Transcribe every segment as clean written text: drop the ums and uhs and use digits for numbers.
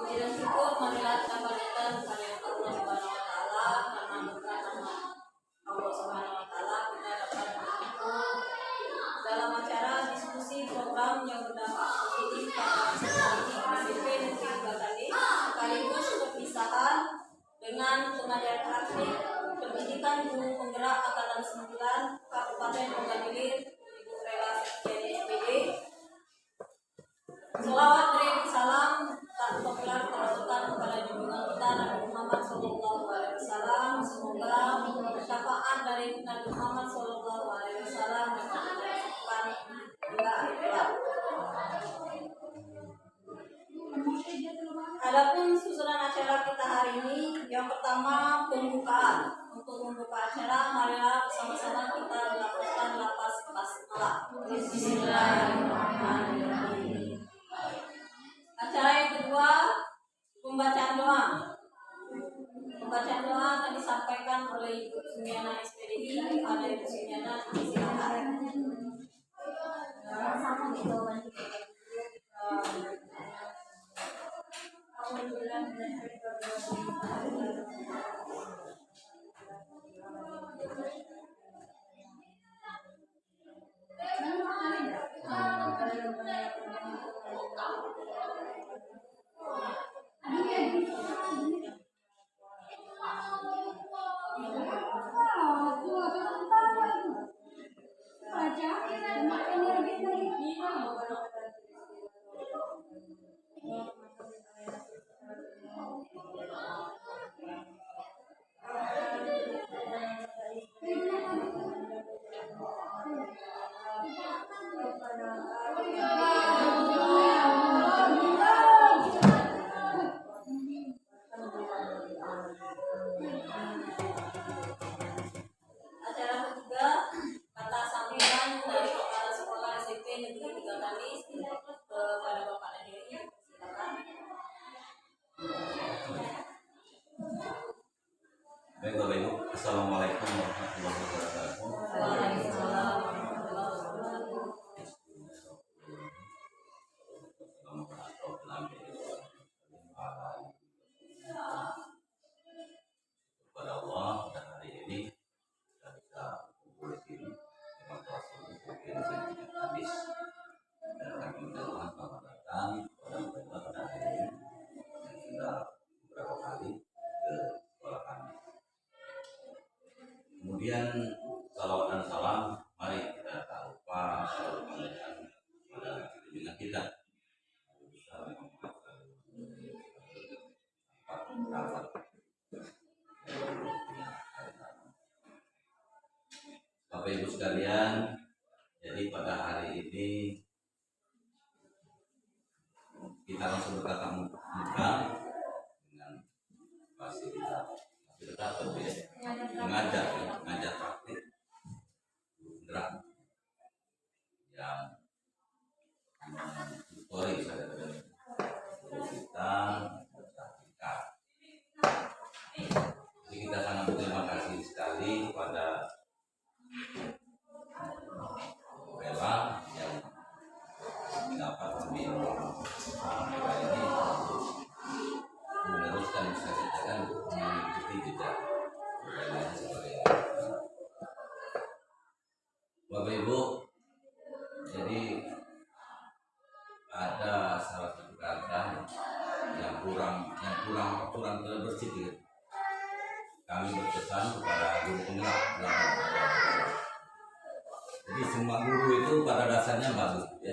Tidak syukur marilah kepada Allah Subhanahu wa taala karena berkat rahmat Allah Subhanahu wa taala kita dapat berkumpul dalam acara diskusi program yang berdampak positif pada SMP Negeri Batali sekaligus perpisahan dengan pengajar praktik pendidikan guru penggerak angkatan 9 Kabupaten Oganilir Ibu Rela Sekjen SPD. Selawat beriring salam tak terkelar teratukan kepada junjungan kita Nabi Muhammad SAW. Semoga syafaat dari Nabi Muhammad SAW dapat kita hingga akhir kelak. Adapun susunan acara kita hari ini, yang pertama pembukaan. Untuk membuka acara, marilah bersama-sama kita melakukan lapas basmalah. Bismillahirrahmanirrahim. Acara yang kedua, pembacaan doa. Pembacaan doa akan disampaikan oleh Ibu Sumiana SPDI. Ada Ibu Sumiana, silakan. Sama gitu kan. Baik Bapak Ibu, Assalamualaikum warahmatullahi wabarakatuh. Waalaikumsalam warahmatullahi wabarakatuh. Kepada Allah pada hari ini kita bisa kumpul di sini dengan proses mungkin habis dan kami mendoakan selamat datang kepada mereka pada hari ini yang sudah beberapa kali ke sekolah kami. Kemudian salawat dan salam, mari kita tak lupa selalu panggilkan pada junjungan kita. Bapak Ibu sekalian, jadi pada hari ini kita langsung bertatap muka dengan fasilitas berbeda, mengajar praktik gerak yang tutori saudara kita berpraktikan. Jadi kita sangat berterima kasih sekali kepada Rela yang dapat memilih kita ini untuk meneruskan, bisa dikatakan mengikuti jejak Rela sebagai Bapak Ibu. Jadi ada salah satu kata yang kurang terbersih. Kami berpesan kepada guru penggerak dalam belajar. Jadi semua guru itu pada dasarnya bagus, ya.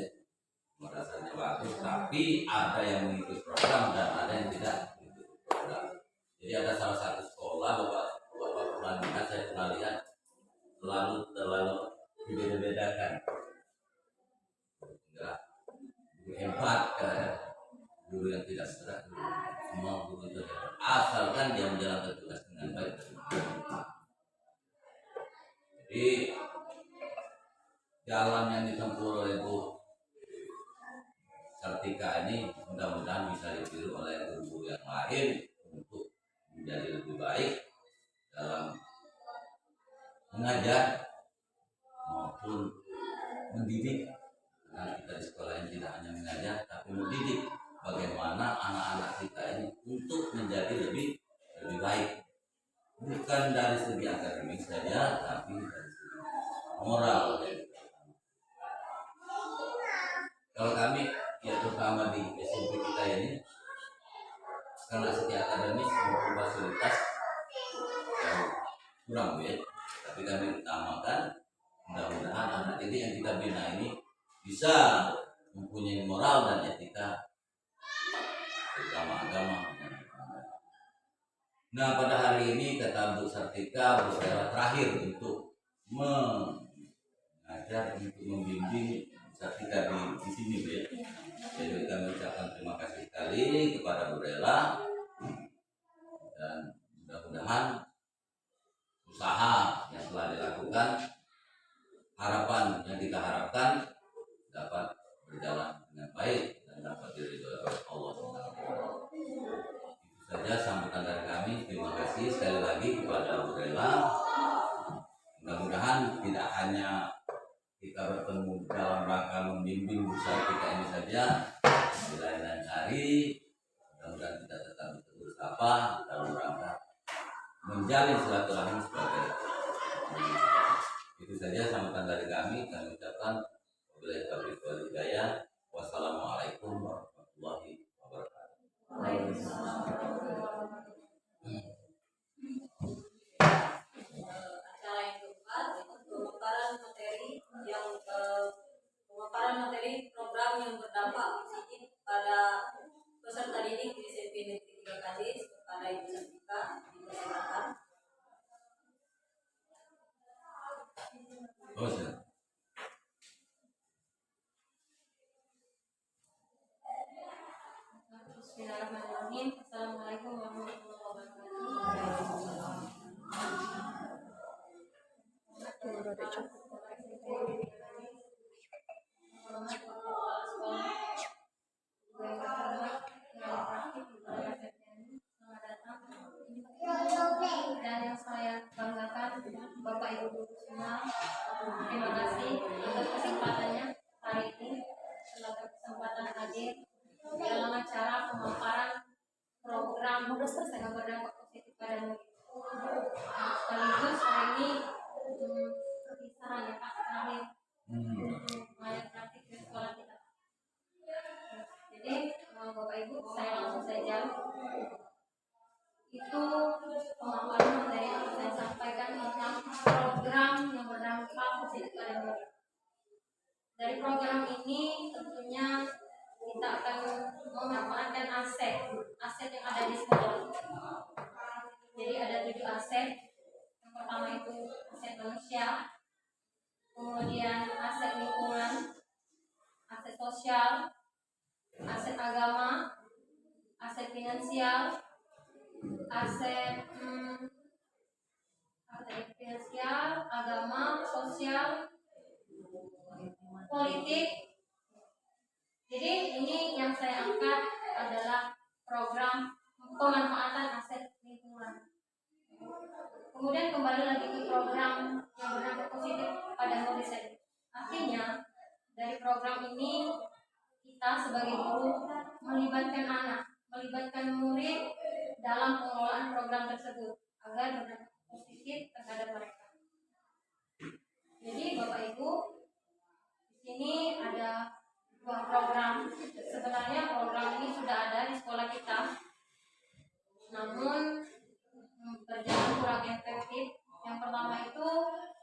Pada dasarnya bagus, tapi ada yang mengikuti program dan ada yang tidak mengikuti program. Jadi ada salah satu sekolah bapak pernah lihat, saya pernah lihat terlalu dibedakan. Enggak, guru hebat, guru yang tidak serak, semua guru itu hebat, asalkan dia menjalankan tugas dengan baik. Jadi jalan yang ditempuh oleh Bu Sartika ini mudah-mudahan bisa ditiru oleh guru-guru yang lain untuk menjadi lebih baik dalam mengajar maupun mendidik. Karena kita di sekolah ini tidak hanya mengajar tapi mendidik bagaimana anak-anak kita ini untuk menjadi lebih baik, bukan dari segi akademik saja, tapi dari segi moral. Kalau kami ya terutama di SMP kita ini, karena segi akademis maupun fasilitas jauh kurang ya, tapi kami utamakan mudah-mudahan anak ini yang kita bina ini bisa mempunyai moral dan etika terutama agama. Nah, pada hari ini kata Bu Sartika, Bu Sartika terakhir untuk mengajar, untuk membimbing Sartika di sini, Bu ya. Jadi kami ucapkan terima kasih sekali kepada Bu Rela, dan mudah-mudahan usaha yang telah dilakukan, harapan yang kita harapkan dapat berjalan dengan baik dan dapat diridhoi oleh Allah SWT. Itu saja sambutan dari kami. Terima kasih sekali lagi kepada Bu Rela. Mudah-mudahan tidak hanya kita bertemu dalam rangka membimbing usaha kita ini saja, di lain-lain hari mudah-mudahan kita tetap bersama dalam rangka menjalin silaturahmi sebagai. Itu saja sambutan dari kami. Kami ucapkan wabillahi taufiq wal hidayah. Wassalamualaikum warahmatullahi wabarakatuh. Acara yang keempat itu pemaparan materi program yang berdampak positif pada peserta didik di SMP Negeri 3 Kadis. Kepada Ibu Sartika dipersilakan. Oh, silakan. Bismillahirrahmanirrahim. Assalamualaikum warahmatullahi wabarakatuh. Dan yang saya banggakan, Bapak Ibu guru semua, terima kasih atas kesempatannya hari ini, telah berkesempatan hadir dalam acara pemaparan program yang berdampak positif pada murid. Sekaligus hari ini perpisahan ya Pak terakhir mulai praktik di sekolah kita. Jadi Bapak Ibu, saya langsung saja. Itu pemaparan materi yang saya sampaikan tentang program yang berdampak positif pada murid. Dari program ini tentunya kita akan memanfaatkan aset yang ada di sekolah. Jadi ada 7 aset. Yang pertama itu aset manusia, kemudian aset lingkungan, aset sosial, aset agama, aset finansial, aset finansial, agama, sosial, politik. Jadi ini yang saya angkat adalah program pemanfaatan aset lingkungan. Kemudian kembali lagi ke program yang berdampak positif pada murid saya. Artinya dari program ini kita sebagai guru melibatkan anak, melibatkan murid dalam pengelolaan program tersebut agar berdampak positif terhadap mereka. Jadi Bapak Ibu, di sini ada 2 program. Sebenarnya program ini sudah ada di sekolah kita, namun berjalan kurang efektif. Yang pertama itu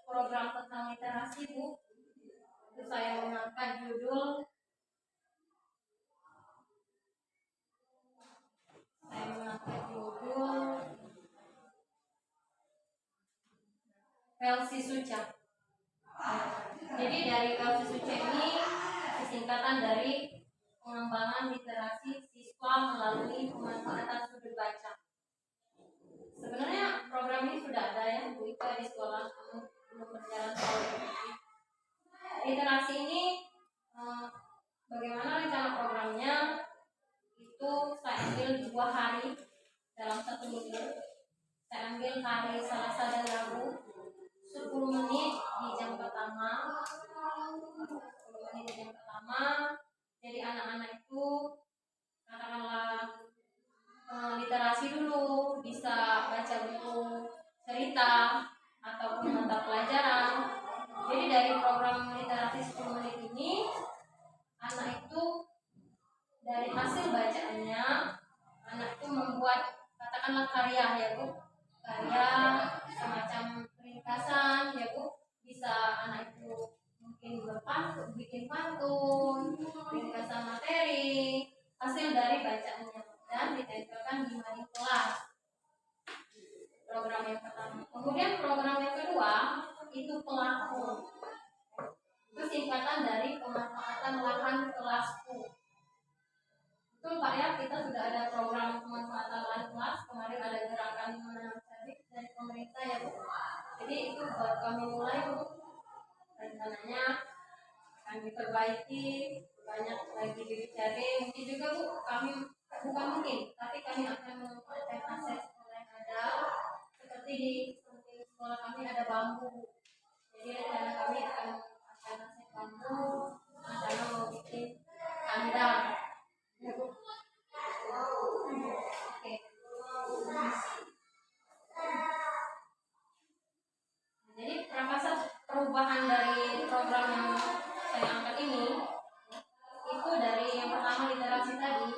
program tentang literasi, Bu. Itu saya mengangkat judul Velsi Suca. Jadi dari Velsi Suca ini singkatan dari pengembangan literasi siswa melalui pemanfaatan sudut baca. Sebenarnya program ini sudah ada ya Bu Ika di sekolah, namun belum berjalan secara efektif. Literasi ini bagaimana rencana programnya? Itu saya ambil 2 hari dalam 1 minggu. Saya ambil hari Selasa dan Rabu, 10 menit di jam pertama. 10 menit di jam pertama. Jadi anak-anak itu bikin pantun, ringkasan materi, hasil dari bacaannya, dan ditempelkan di mading kelas. Program yang pertama. Kemudian program yang kedua itu pelaku. Itu singkatan dari pemanfaatan lahan kelasku. Betul Pak ya, kita sudah ada program pemanfaatan lahan kelas. Kemarin ada gerakan menanam cabai dari pemerintah ya Bu. Jadi itu baru kami mulai Bu. Rencananya akan diperbaiki, banyak lagi bibit cabai. Mungkin juga Bu, kami bukan mungkin, tapi kami akan memanfaatkan aset yang ada. Seperti di samping sekolah kami ada bambu. Jadi rencana kami akan memanfaatkan aset bambu. Rencana mau bikin kandang. Ya Bu. Oke. Jadi Prakasa perubahan dari program yang saya angkat ini itu dari yang pertama literasi tadi.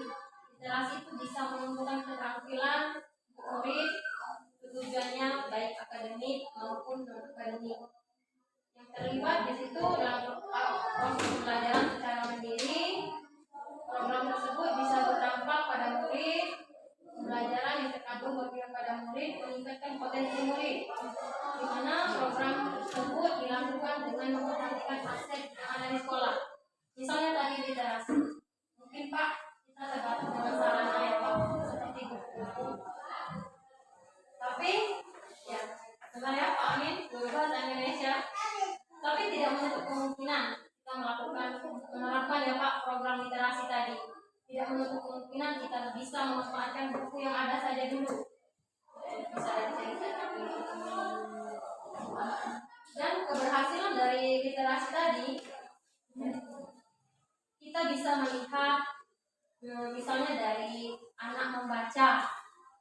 Literasi itu bisa menumbuhkan keterampilan murid, tujuannya baik akademik maupun non akademik. Yang terlibat di situ dalam proses pembelajaran secara mandiri. Program tersebut bisa berdampak pada murid. Pembelajaran yang terkandung berpihak pada murid meningkatkan potensi murid, di mana program tersebut dilakukan dengan memperhatikan aset yang ada di sekolah. Misalnya tadi literasi, mungkin Pak kita terbatas dengan sarana ya Pak, seperti buku. Tapi ya sebenarnya Pak Amin guru bahasa Indonesia, tapi tidak menutup kemungkinan kita menerapkan ya Pak program literasi tadi. Tidak menutup kemungkinan kita bisa memanfaatkan buku yang ada saja dulu. Bisa dicari. Dan keberhasilan dari literasi tadi, kita bisa melihat misalnya dari anak membaca,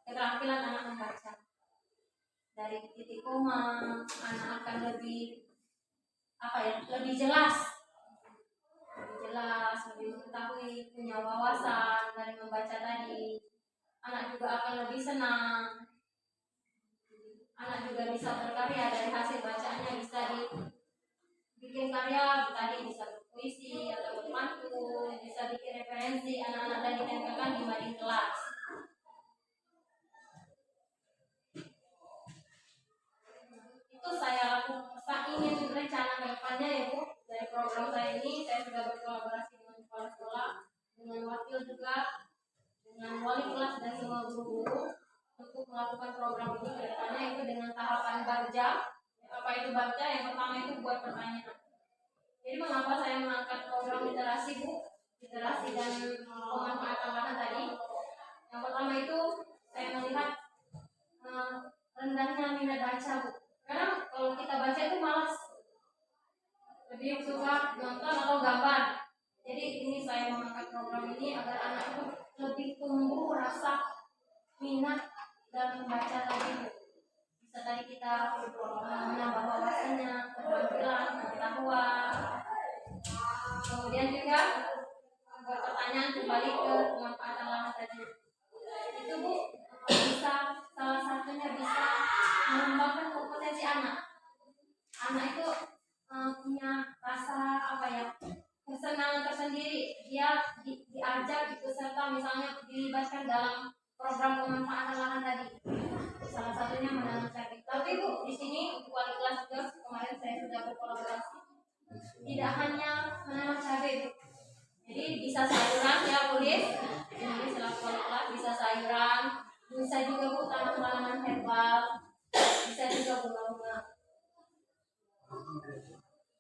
keterampilan anak membaca. Dari titik koma, anak akan lebih lebih jelas, lebih mengetahui, punya wawasan dari membaca tadi. Anak juga akan lebih senang. Anak juga bisa berkarya dari hasil bacaannya, bisa bikin karya tadi, bisa berpuisi atau berpantun, bisa bikin referensi. Anak-anak tadi ditempelkan di mading kelas. Itu saya ingin rencana ke depannya ya Bu. Dari program saya ini saya sudah berkolaborasi dengan sekolah-sekolah, dengan wakil juga, dengan wali kelas dan semua guru-guru untuk melakukan program ini ke depannya, itu dengan tahapan baca. Apa itu baca? Yang pertama itu buat pertanyaan. Jadi mengapa saya mengangkat program literasi Bu? Literasi dan pemanfaatan lahan tadi. Yang pertama itu saya melihat rendahnya minat baca Bu. Karena kalau kita baca itu malas, lebih suka nonton atau gambar. Jadi ini saya mengangkat program ini agar anak itu lebih tumbuh rasa minat dan membaca tadi. Bisa tadi kita menambah wawasannya, keterampilan, pengetahuan. Kemudian juga pertanyaan kembali ke pemanfaatan lahan tadi. Itu Bu, bisa salah satunya bisa mengembangkan kompetensi anak. Anak itu punya rasa kesenangan tersendiri. Dia diajak ikut serta, misalnya dilibatkan dalam program pemanfaatan lahan tadi. Salah satunya menanam cabai. Tapi Bu, di sini untuk wali kelas juga kemarin saya sudah berkolaborasi. Tidak hanya menanam cabai Bu. Jadi bisa sayuran ya tulis. Ini selaku wali kelas bisa sayuran, bisa juga Bu tanam tanaman herbal, bisa juga bunga-bunga.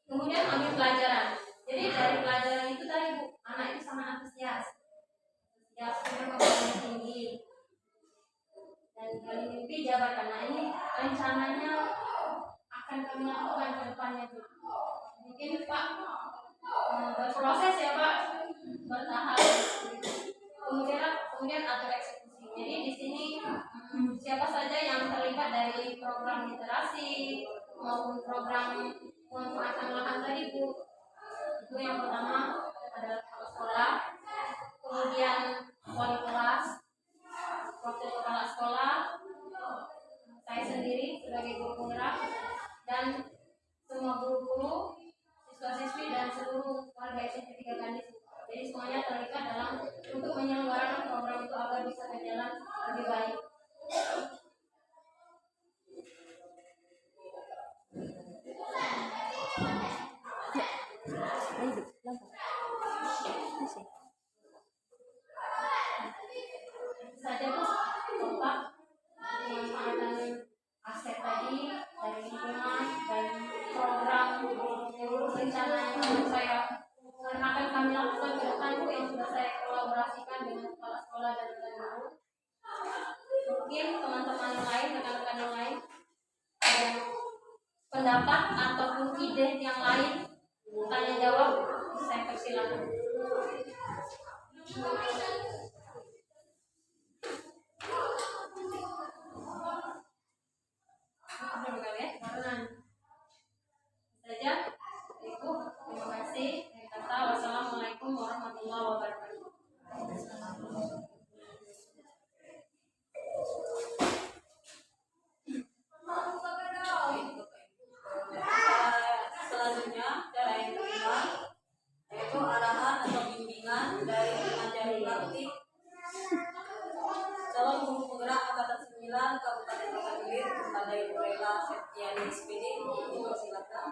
Kemudian ambil pelajaran. Jadi dari pelajaran itu tadi Bu, anak itu sangat antusias. Punya kompetensi tinggi. Dan kali mimpi jabatan. Nah ini rencananya akan kami lakukan ke depannya Bu. Mungkin Pak berproses ya Pak, bertahap. Kemudian atur eksekusi. Jadi di sini siapa saja yang terlibat dari program literasi maupun program pemanfaatan lahan tadi Bu, itu yang pertama adalah kepala sekolah, kemudian wali kelas, wakil kepala sekolah, saya sendiri sebagai guru penggerak, dan semua guru-guru, siswa-siswi dan seluruh wali SMP 3 Kandis. Jadi semuanya terlibat dalam untuk menyelenggarakan program itu agar bisa berjalan lebih baik. Saja Bu, Bapak memanfaatkan aset tadi dari lingkungan dan program rencana yang saya akan kami lakukan ke depan Bu, yang sudah saya kolaborasikan dengan kepala sekolah dan guru. Mungkin teman-teman yang lain, rekan-rekan yang lain ada pendapat ataupun ide yang lain, tanya jawab, saya persilakan. Saja, Ibu, terima kasih. Kata wassalamualaikum warahmatullahi wabarakatuh. Selanjutnya, cara yang kedua yaitu arahan atau bimbingan dari pengajar praktik calon guru penggerak angkatan 9 Kabupaten Kota Gilir kepada Ibu Rela Septiani SPD. Silakan.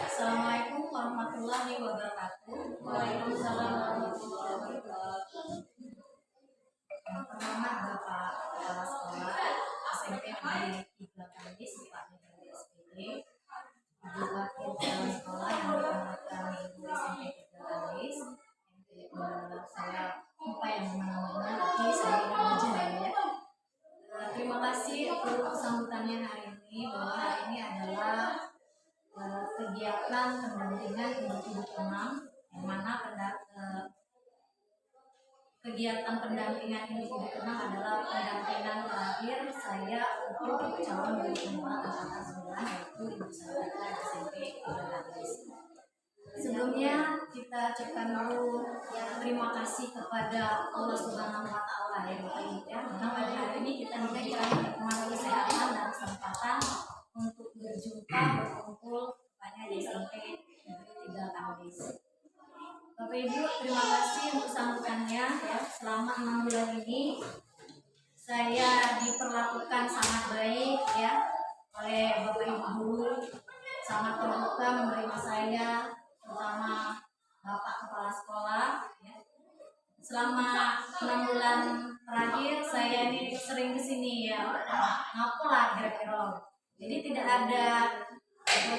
Assalamualaikum warahmatullahi wabarakatuh. Waalaikumsalam warahmatullahi wabarakatuh. Pertama Bapak Kepala Sekolah SMP Negeri 3 Kandis, Pak Negeri SPD, Ibu Wakil Kepala Sekolah yang dihormatkan Ibu SMP 3 Kandis, saya lupa yang mana-mana, tapi saya ingat aja ya. Terima kasih untuk sambutannya hari ini, bahwa hari ini adalah kegiatan pendampingan individu ke-6, yang mana kegiatan pendampingan individu ke-6 adalah pendampingan terakhir saya untuk calon guru penggerak angkatan 9, yaitu Ibu Sarita SMP 3 Kandis. Sebelumnya kita ucapkan dulu terima kasih kepada Allah Subhanahu wa Ta'ala ya Bapak Ibu ya. Karena pada hari ini kita diberikan nikmat kesehatan dan kesempatan untuk berjumpa berkumpul tepatnya di SMP Negeri 3 Kandis. Bapak Ibu, terima kasih untuk sambutannya ya. Selama 6 bulan ini saya diperlakukan sangat baik ya oleh Bapak Ibu guru, sangat terbuka menerima saya, terutama Bapak Kepala Sekolah ya. Selama 6 bulan terakhir saya ini sering kesini ya, ngapalah kira-kira. Jadi tidak ada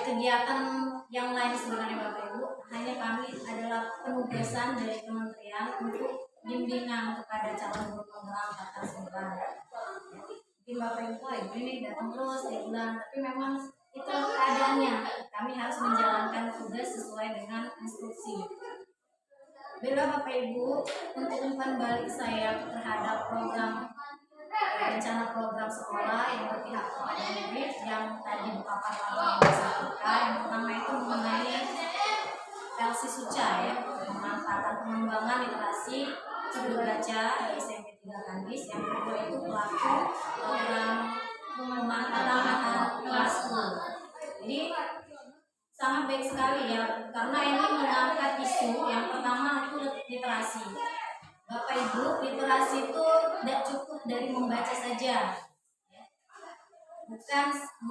kegiatan yang lain sebenarnya Bapak Ibu, hanya kami adalah penugasan dari kementerian untuk bimbingan kepada calon guru penggerak angkatan 9. Mungkin Bapak Ibu ini datang terus di bulan, tapi memang itu keadaannya. Kami harus menjalankan tugas sesuai dengan instruksi. Bila Bapak Ibu, untuk umpan balik saya terhadap rencana program sekolah yang berpihak kepada murid yang tadi Bapak Pahlawan disebutkan, yang pertama itu mengenai LC Suca ya, pemanfaatan pengembangan literasi judul baca di SMP 3 Kandis. Yang kedua itu pelaku program pemanfaatan kelas 10. Jadi sangat baik sekali ya, karena ini mengangkat isu yang pertama itu literasi. Bapak Ibu, literasi itu tidak cukup dari membaca saja.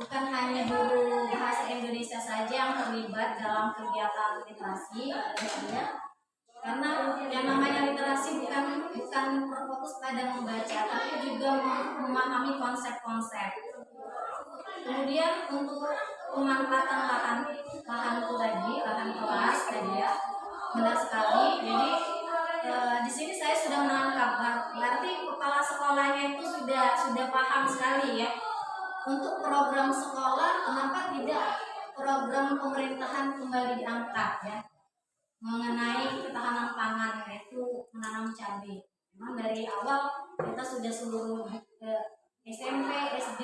Bukan hanya guru bahasa Indonesia saja yang terlibat dalam kegiatan literasi, karena yang namanya literasi bukan berfokus pada membaca, tapi juga memahami konsep-konsep. Kemudian untuk pemanfaatan lahan itu tadi, lahan kelas tadi ya, benar sekali. Jadi di sini saya sudah menangkap, berarti kepala sekolahnya itu sudah paham sekali ya. Untuk program sekolah, kenapa tidak program pemerintahan kembali diangkat ya, mengenai ketahanan pangan, yaitu menanam cabai. Memang dari awal kita sudah seluruh SMP, SD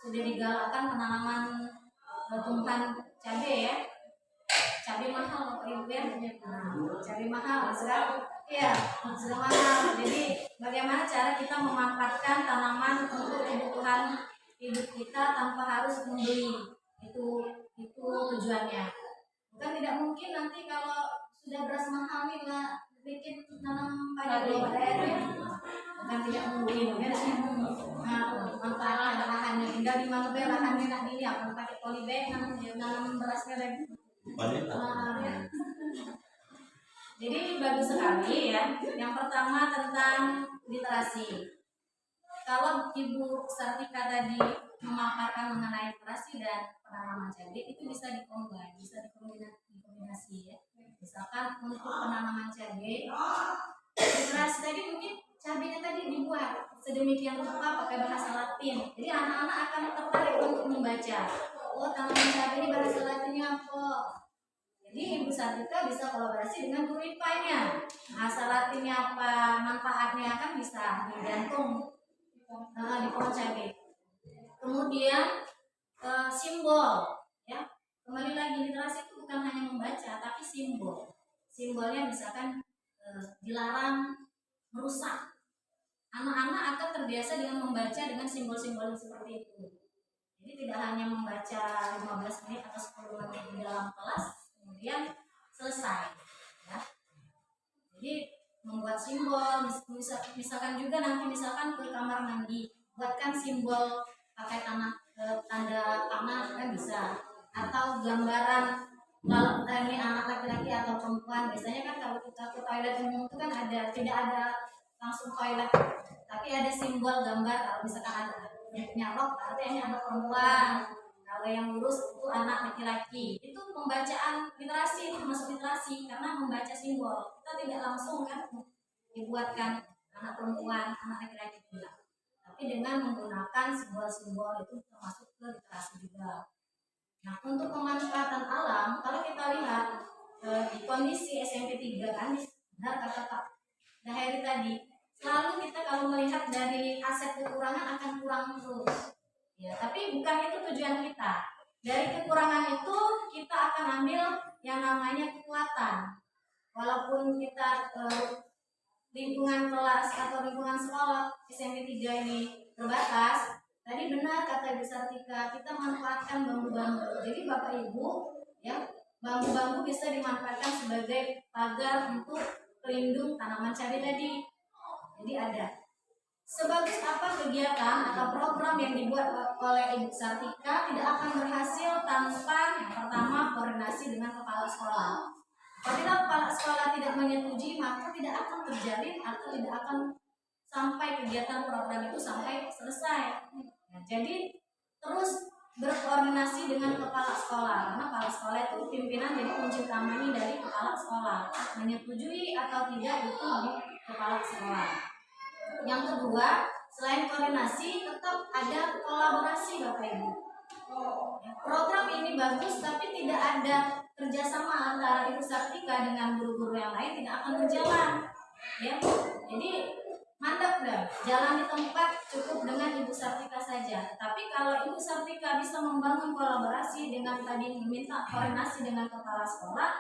sudah digalakkan penanaman tumbuhan cabai ya. Cabai mahal Bapak Ibu ya. Cabai mahal sekarang. Iya, sudah mahal. Jadi bagaimana cara kita memanfaatkan tanaman untuk kebutuhan hidup kita tanpa harus membeli? Itu tujuannya. Bukan mungkin nanti kalau sudah beras mahal nih lah bikin nanam padi di daerah, bukan tidak mungkin ya. Nah, manfaatkan lahannya, tinggal di mana lahannya nak ini akan pakai polybag nanam berasnya lagi. Jadi bagus sekali ya. Yang pertama tentang literasi. Kalau Ibu Sartika tadi memaparkan mengenai literasi dan penanaman cabai, itu bisa dikombinasi, bisa dikombinasi ya. Misalkan untuk penanaman cabai, literasi tadi mungkin cabainya tadi dibuat sedemikian rupa pakai bahasa Latin. Jadi anak-anak akan tertarik untuk membaca. Oh, tanaman cabai ini bahasa Latinnya apa? Jadi Ibu Sartika bisa kolaborasi dengan guru IPA-nya. Bahasa Latinnya apa, manfaatnya kan bisa digantung di pohon cabai. Kemudian simbol, ya. Kembali lagi literasi itu bukan hanya membaca, tapi simbol. Simbolnya misalkan dilarang merusak. Anak-anak akan terbiasa dengan membaca dengan simbol-simbol seperti itu. Jadi tidak hanya membaca 15 menit atau 10 menit di dalam kelas, kemudian selesai. Ya. Jadi membuat simbol, misalkan juga nanti misalkan ke kamar mandi, buatkan simbol pakai tanda tangan kan bisa, atau gambaran kalau ini anak laki-laki atau perempuan. Biasanya kan kalau kita ke toilet umum itu kan tidak ada langsung toilet, tapi ada simbol gambar. Kalau misalkan ada nyalok berarti ini anak perempuan, kalau yang lurus itu anak laki-laki. Itu pembacaan literasi, itu masuk literasi karena membaca simbol. Kita tidak langsung kan dibuatkan anak perempuan, anak laki-laki juga, tapi dengan menggunakan simbol-simbol itu termasuk ke literasi juga. Nah, untuk pemanfaatan alam, kalau kita lihat di kondisi SMP 3 kan, benar kata Pak Daheri tadi, selalu kita kalau melihat dari aset kekurangan akan kurang terus. Ya, tapi bukan itu tujuan kita. Dari kekurangan itu kita akan ambil yang namanya kekuatan. Walaupun kita lingkungan kelas atau lingkungan sekolah SMP 3 ini terbatas, tadi benar kata Ibu Sartika, kita manfaatkan bambu-bambu. Jadi Bapak Ibu, ya, bambu-bambu bisa dimanfaatkan sebagai pagar untuk pelindung tanaman cabai tadi. Jadi ada. Sebagus apa kegiatan atau program yang dibuat oleh Ibu Sartika tidak akan berhasil tanpa yang pertama koordinasi dengan kepala sekolah. Apabila kepala sekolah tidak menyetujui, maka tidak akan terjalin atau tidak akan sampai kegiatan program itu sampai selesai. Nah, jadi terus berkoordinasi dengan kepala sekolah, karena kepala sekolah itu pimpinan, jadi kunci utamanya dari kepala sekolah. Menyetujui atau tidak itu di kepala sekolah. Yang kedua, selain koordinasi, tetap ada kolaborasi Bapak Ibu. Program ini bagus, tapi tidak ada kerjasama antara Ibu Sartika dengan guru-guru yang lain, tidak akan berjalan. Ya, jadi mandek dah, jalan di tempat cukup dengan Ibu Sartika saja. Tapi kalau Ibu Sartika bisa membangun kolaborasi dengan tadi meminta koordinasi dengan kepala sekolah,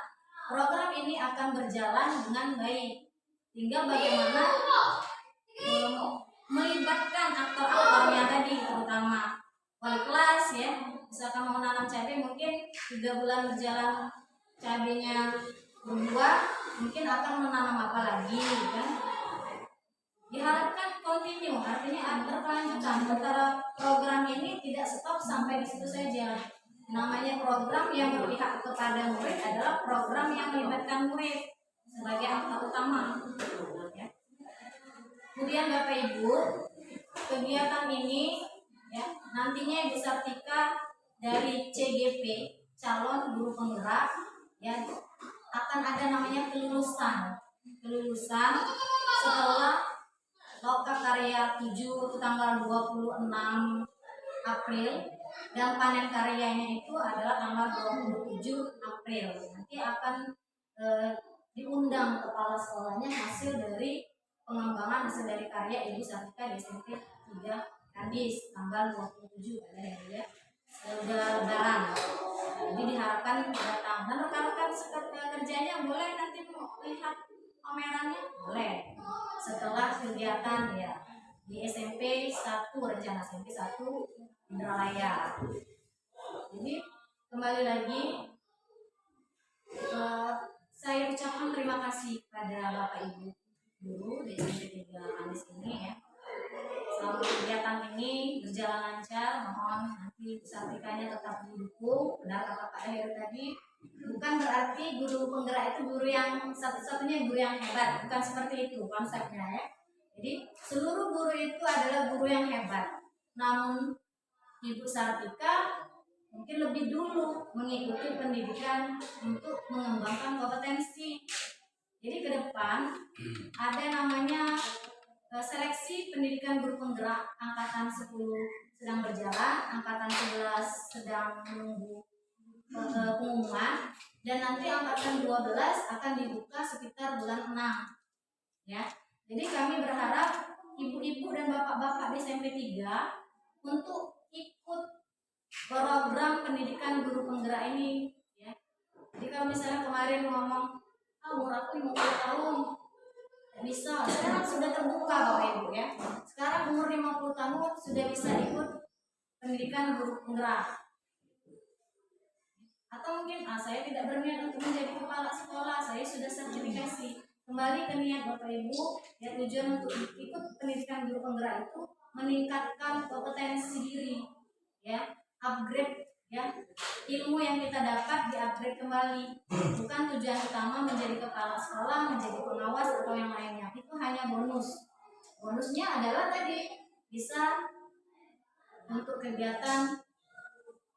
program ini akan berjalan dengan baik. Tinggal bagaimana melibatkan aktor-aktornya tadi, terutama wali kelas ya. Misalkan mau nanam cabai, mungkin 3 bulan berjalan cabainya berbuah, mungkin akan menanam apa lagi kan. Diharapkan continue, artinya ada berkelanjutan. Antara program ini tidak stop sampai di situ saja. Namanya program yang berpihak kepada murid adalah program yang melibatkan murid sebagai aktor utama. Ya. Kemudian Bapak Ibu, kegiatan ini ya nantinya Ibu Sartika dari CGP, calon guru penggerak, ya akan ada namanya kelulusan setelah Loka Karya 7 itu tanggal 26 April dan panen karyanya itu adalah tanggal 27 April. Nanti akan diundang kepala sekolahnya hasil dari pengembangan hasil dari karya Ibu Sartika di SMP 3 Kandis tanggal 27 ada ya. Sudah lebaran. Jadi diharapkan datang. Dan rekan-rekan kerjanya boleh nanti melihat pamerannya boleh. Setelah kegiatan ya di SMP 1, rencana SMP 1 Indralaya. Jadi kembali lagi kasih pada Bapak Ibu guru di SMP 3 Kamis ini ya. Selama kegiatan ini berjalan lancar, mohon nanti Sartikanya tetap didukung. Benar kata Pak Heru tadi, bukan berarti guru penggerak itu guru yang satu-satunya guru yang hebat, bukan seperti itu konsepnya ya. Jadi seluruh guru itu adalah guru yang hebat. Namun Ibu Sartika mungkin lebih dulu mengikuti pendidikan untuk mengembangkan kompetensi. Jadi ke depan ada namanya seleksi pendidikan guru penggerak angkatan 10 sedang berjalan, angkatan 11 sedang menunggu pengumuman, dan nanti angkatan 12 akan dibuka sekitar bulan 6 ya. Jadi kami berharap ibu-ibu dan bapak-bapak di SMP 3 untuk ikut program pendidikan guru penggerak ini ya. Jadi kalau misalnya kemarin ngomong umur aku 50 tahun bisa, sekarang sudah terbuka Bapak Ibu ya. Sekarang umur 50 tahun sudah bisa ikut pendidikan guru penggerak. Atau mungkin saya tidak berniat untuk menjadi kepala sekolah, saya sudah sertifikasi. Kembali ke niat Bapak Ibu, ya tujuan untuk ikut pendidikan guru penggerak itu meningkatkan kompetensi diri, ya, upgrade ya, ilmu yang kita dapat di-upgrade kembali. Bukan tujuan utama menjadi kepala sekolah, menjadi pengawas atau yang lainnya. Itu hanya bonus. Bonusnya adalah tadi bisa untuk kegiatan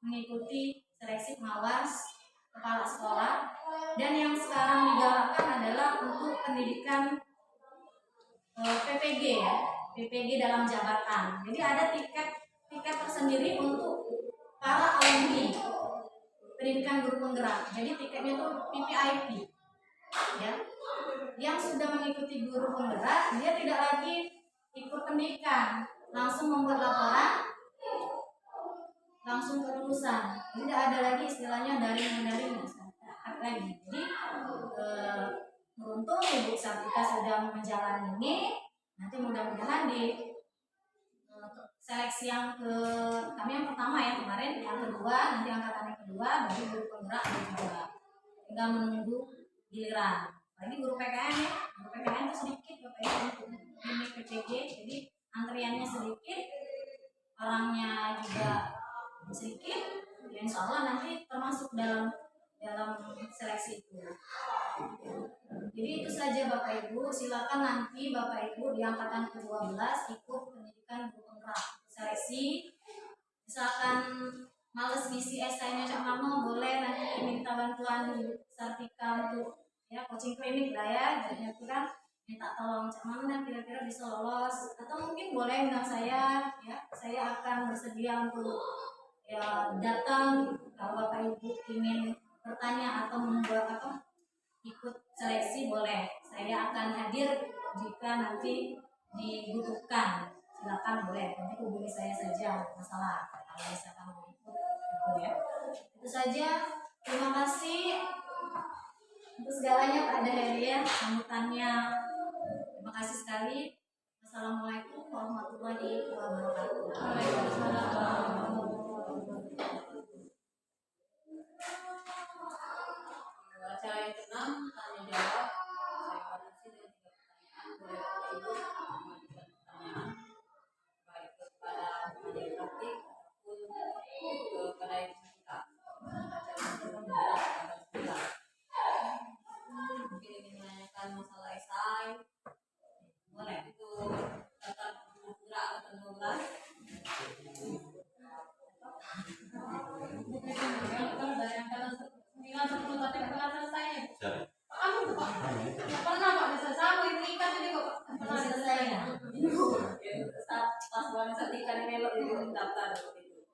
mengikuti seleksi pengawas kepala sekolah, dan yang sekarang digalakkan adalah untuk pendidikan PPG ya, PPG dalam jabatan. Jadi ada tiket tersendiri untuk para alumni pendidikan guru penggerak. Jadi tiketnya itu PPIP ya. Yang sudah mengikuti guru penggerak, dia tidak lagi ikut pendidikan, langsung membuat laporan, langsung kelulusan. Tidak ada lagi istilahnya daring lagi. Jadi beruntung Ibu Sartika sudah menjalani ini. Nanti mudah-mudahan di seleksi yang kami yang pertama ya kemarin, yang kedua nanti angkatan yang kedua dari guru penggerak juga tinggal menunggu giliran. Lagi guru PKN ya, guru PKN itu sedikit Bapak Ibu untuk ini PPG, jadi antriannya sedikit, orangnya juga sedikit, ya insya Allah nanti termasuk dalam seleksi itu. Jadi itu saja Bapak Ibu, silakan nanti Bapak Ibu di angkatan ke-12 ikut pendidikan guru penggerak seleksi. Misalkan males ngisi esainya Cak Mano, boleh nanti minta bantuan Sartika untuk ya coaching klinik lah ya, jadi itu kan minta tolong Cak Mano yang kira-kira bisa lolos, atau mungkin boleh undang saya ya, saya akan bersedia untuk ya datang kalau Bapak Ibu ingin bertanya atau membuat ikut seleksi, boleh, saya akan hadir jika nanti dibutuhkan. Silakan boleh, nanti hubungi saya saja, masalah kalau misalkan mau ikut gitu ya. Itu saja, terima kasih untuk segalanya Pak Daheria, sambutannya terima kasih sekali. Assalamualaikum warahmatullahi wabarakatuh. Acara yang keenam, tanya jawab. Saya batasi dengan 3 pertanyaan. Boleh Bapak Ibu mengajukan pertanyaan baik kepada pengajar praktik ataupun kepada yang singkat. Acara yang keenam mungkin ingin menanyakan masalah esai, boleh itu tetap bergerak atau 12. Tinggal 10 tapi pernah selesai. Kamu Pak? Pernah Pak bisa sama itu ikan ini kok pernah selesai ya? Pas bulan Sartika ini belok di daftar begitu.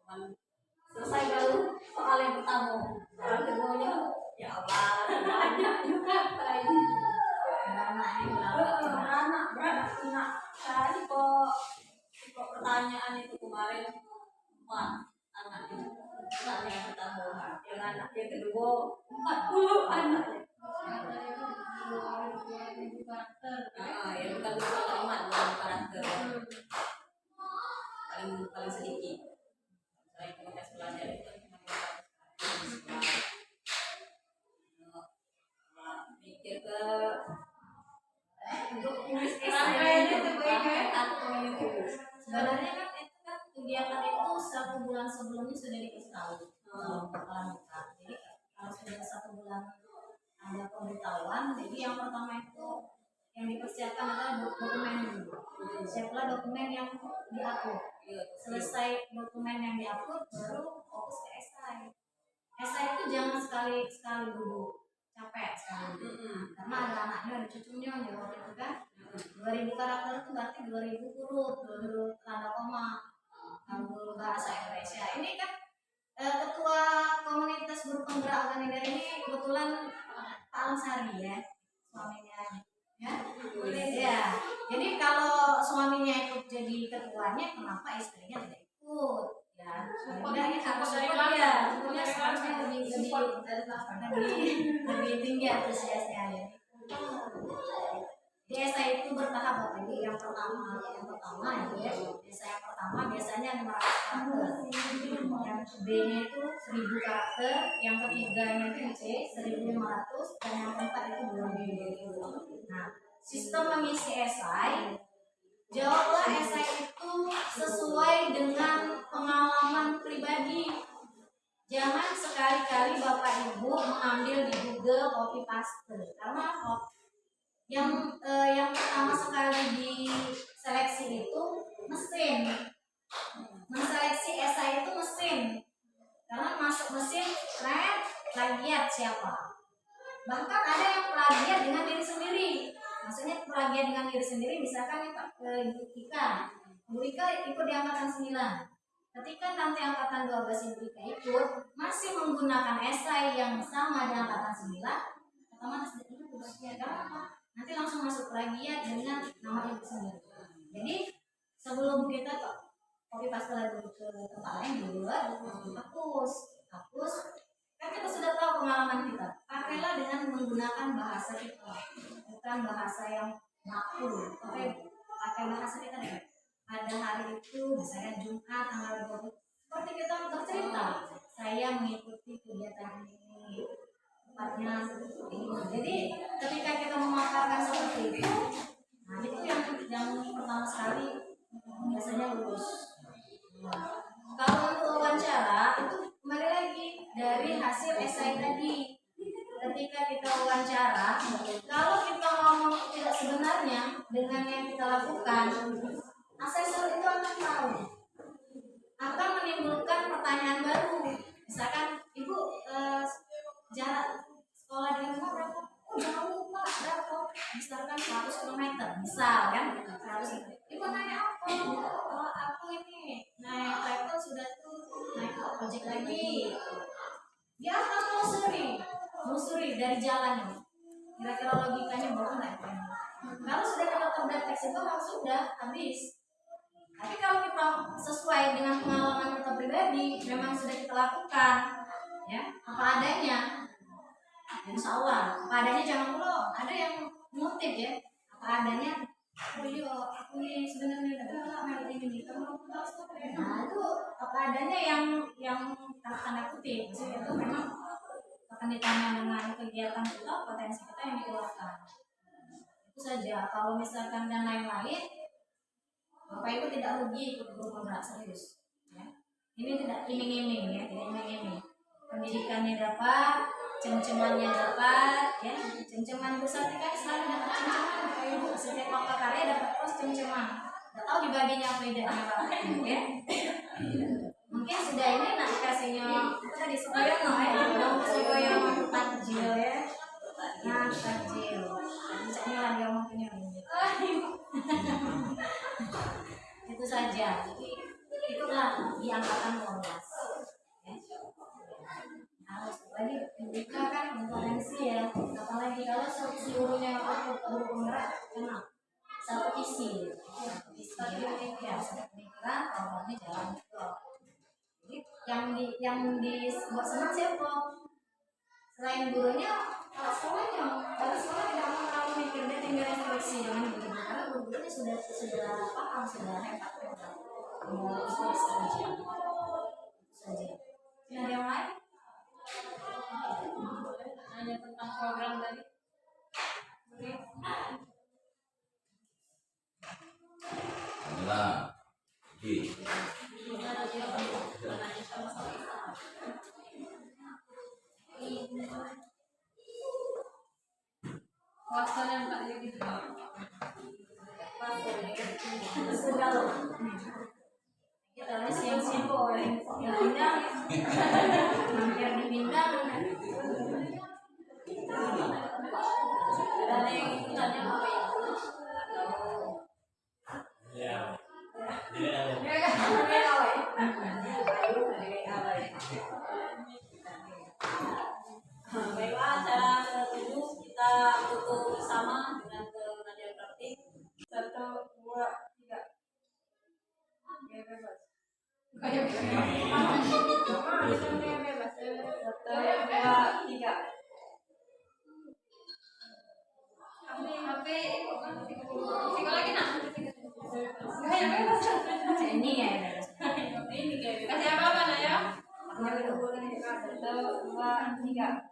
Selesai baru soal yang pertama. Soal keduanya ya Allah banyak juga ini. Beranak. Tadi kok pertanyaan itu kemarin 4 anak itu. Anak yang pertama, yang anak yang kedua 40 anaknya. Ya bukan kalimat, bukan karakter. Paling sedikit. Selain komunitas belajar itu cuma mikir ke ada pemberitahuan. Jadi yang pertama itu yang dipersiapkan adalah dokumen dulu. Siaplah dokumen yang diupload. Selesai dokumen yang diupload, baru fokus ke esai. Esai itu jangan sekali dulu capek sekali karena ada anaknya, ada cucunya di waktu itu kan. 2000 karakter itu berarti 2000 huruf, 2000 tanda koma. Kalau bahasa Indonesia ini kan ketua komunitas guru penggerak Organider ini kebetulan Pak Ansari ya, suaminya ya. Ya. Jadi kalau suaminya ikut jadi ketuanya, kenapa istrinya tidak ikut? Ya, sebenarnya harus support ya. Tentunya seharusnya lebih tinggi antusiasnya ya. Di esai itu bertahap Bapak. Jadi yang pertama ya. Esai yang pertama biasanya 500 karakter. Yang B-nya itu 1000 karakter, yang ketiganya itu C 1500 dan yang keempat itu 2000. Nah, sistem mengisi esai, jawablah esai itu sesuai dengan pengalaman pribadi. Jangan sekali-kali Bapak Ibu mengambil di Google copy paste. Karena yang pertama sekali diseleksi itu mesin. Menseleksi esai itu mesin. Karena masuk mesin, plagiat siapa? Bahkan ada yang plagiat dengan diri sendiri. Maksudnya plagiat dengan diri sendiri, misalkan Ibu Ika ikut di angkatan 9. Ketika nanti angkatan 12 Ibu Ika ikut, masih menggunakan esai yang sama di angkatan 9, otomatis itu tugasnya apa? Nanti langsung masuk plagiat dengan nama Ibu sendiri. Jadi sebelum kita copy paste lagi ke tempat lain dulu, hapus. Kan kita sudah tahu pengalaman kita. Pakailah dengan menggunakan bahasa kita, bukan bahasa yang makul. Pakai bahasa kita deh. Pada hari itu, misalnya Jumat tanggal 20, seperti kita bercerita, saya mengikuti kegiatan ini, tepatnya ini. Jadi ketika kita memaparkan seperti itu, nah itu yang pertama sekali biasanya lulus. Kalau untuk wawancara itu kembali lagi dari hasil esai tadi. Ketika kita wawancara, kalau kita ngomong tidak sebenarnya dengan yang kita lakukan, asesor itu akan menimbulkan pertanyaan baru. Misalkan, Ibu jarak sekolah dengan rumah berapa? Oh jauh Pak, berapa? Misalkan 100 km, misal kan 100 km. Ibu nanya apa? Oh aku ini naik travel sudah tuh naik ojek lagi. Dia akan melusuri dari jalannya. Kira-kira logikanya bohong nggak? Kalau sudah kita terdeteksi itu sudah habis. Tapi kalau kita sesuai dengan pengalaman kita pribadi, memang sudah kita lakukan, ya apa adanya, insya Allah apa adanya. Jangan dulu ada yang ngutip ya, apa adanya. Oh iya, aku ini sebenarnya ada ini kamu. Nah itu apa adanya yang tanda kutip. Maksudnya itu memang akan ditanya dengan kegiatan kita, potensi kita yang dikeluarkan. Itu saja. Kalau misalkan dan lain-lain, Bapak Ibu tidak rugi ikut guru penggerak serius. Ya. Ini tidak iming-iming ya, tidak iming-iming. Pendidikannya dapat, cem-cemannya dapat, ya. Cem-ceman Bu Santi kan selalu dapat cem-ceman. Bapak Ibu setiap mata karya dapat terus cem-ceman. Tidak tahu dibaginya apa bedanya Bapak Ibu ya. Mungkin sudah ini nak kasihnya tadi sekolah no sekolah takjil ya. Nah takjil. Misalnya lagi ngomongnya ini. Itu saja. Jadi itulah di angkatan 12. Ya. Harus lagi buka kan potensi ya. Apalagi kalau seluruhnya guru penggerak kena satu isi. Ya satu pemikiran awalnya jalan itu. Jadi yang buat senang siapa? Selain gurunya, sekolahnya. Karena sekolah tidak mau terlalu mikir, dia tinggal instruksi dengan guru. Karena gurunya sudah paham, sudah hebat. Tinggal instruksi saja. Ini ada yang lain? Hanya tentang program tadi. Oke. Inilah di Waktunya Pak Yogi. Sudah loh. Kita harus siang-siang kok yang pindah, hampir dipindah. Ada yang ikutannya apa ya? Atau Ya. Jadi ada. ada apa ya? Ayo, ada apa ya? Baiklah, acara ke-7 kita tutup bersama dengan pengajian praktik. 1, 2, 3. Ya, bebas. Kayak Terus, 1, 2, 3. HP lagi nak. Kayak bebas. Ini ya. Ini kayak Kasih apa nak ya? 1, 2, 3.